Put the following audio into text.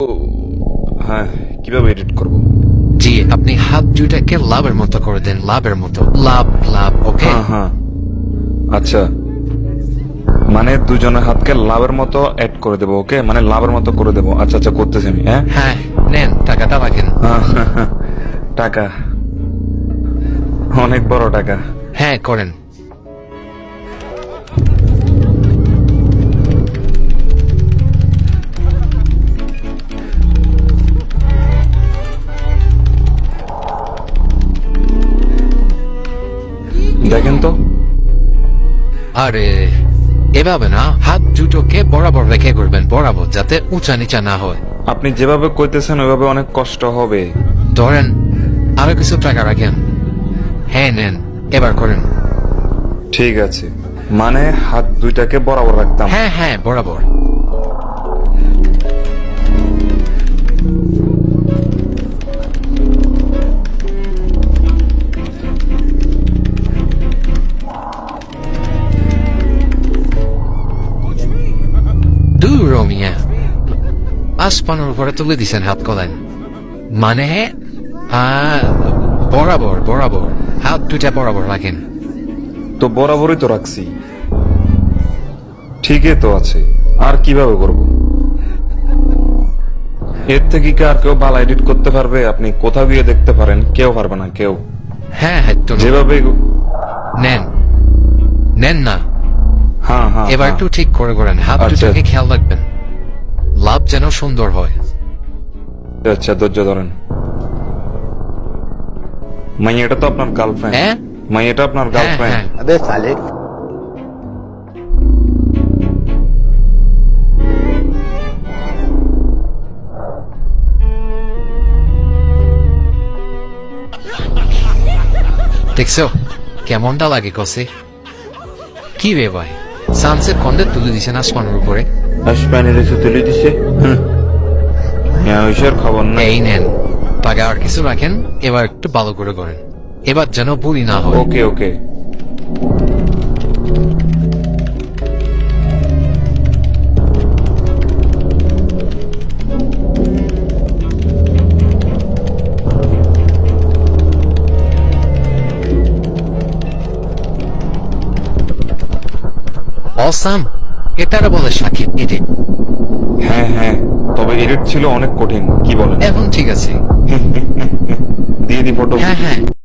ও হ্যাঁ, কিভাবে এডিট করব? জি, আপনি হাত দুইটাকে লাভের মতো করে দেন, লাভের মতো, লাভ লাভ। ওকে, হ্যাঁ হ্যাঁ, আচ্ছা, মানে দুজনের হাতকে লাভের মতো অ্যাড করে দেবো। ওকে, মানে লাভের মতো করে দেবো। আচ্ছা আচ্ছা, করতেছি আমি। হ্যাঁ হ্যাঁ, নেন টাকাটা রাখেন। হ্যাঁ, হ্যাঁ, হ্যাঁ। টাকা, অনেক বড় টাকা। হ্যাঁ, করেন। দেখেন তো। আরে এভাবে না, হাত দুটোকে বরাবর রেখে করবেন, বরাবর, যাতে উঁচা নিচা না হয়। আপনি যেভাবে কইতেছেন ওইভাবে অনেক কষ্ট হবে। ধরেন, আরো কিছু টাকা রাখেন। হ্যাঁ, নেন, এবার করেন। ঠিক আছে, মানে হাত দুইটাকে বরাবর রাখতাম। হ্যাঁ হ্যাঁ, বরাবর। দূর মিয়া, আসমানের উপরে তুলে দিছেন হাত কলেন, মানে বরাবর বরাবর, হাত দুইটা বরাবর রাখেন। তো বরাবরই তো রাখছি, ঠিকই তো আছে। আর কিভাবে করব? এর থেকে কি আর কেউ ভালো এডিট করতে পারবে? আপনি কোথাও গিয়ে দেখতে পারেন, কেউ পারবে না, কেউ। হ্যাঁ হ্যাঁ, তো যেভাবে নেন, নেন না, হ্যাঁ হ্যাঁ, এবার হ্যাঁ। একটু ঠিক করে করেন, হাত আচ্ছা। দুটাকে খেয়াল রাখবেন, লাভ যেন সুন্দর হয়। আচ্ছা, ধৈর্য ধরেন। মাইয়াটা তো আপনার গার্লফ্রেন্ড? হ্যাঁ মাইয়াটা আপনার হ্যাঁ গার্লফ্রেন্ড? হ্যাঁ, अबे साले দেখছো কেমনটা লাগে কসে? কি রে ভাই, সানসেট কন্ডে তুলে দিছেন আসমানের উপরে। আসমানের এসে তুলে দিছে। ওইসব খবর নাই। এই নেন টাকা, আর কিছু রাখেন, এবার একটু ভালো করে করেন, এবার যেন ভুলই না হয়। ওকে ওকে। অসাম, এটারা বলে শাকিব এডিট। হ্যাঁ হ্যাঁ, তবে এডিট ছিল অনেক কঠিন, কি বলেন? এখন ঠিক আছে। দিয়ে দি ফটো। হ্যাঁ হ্যাঁ,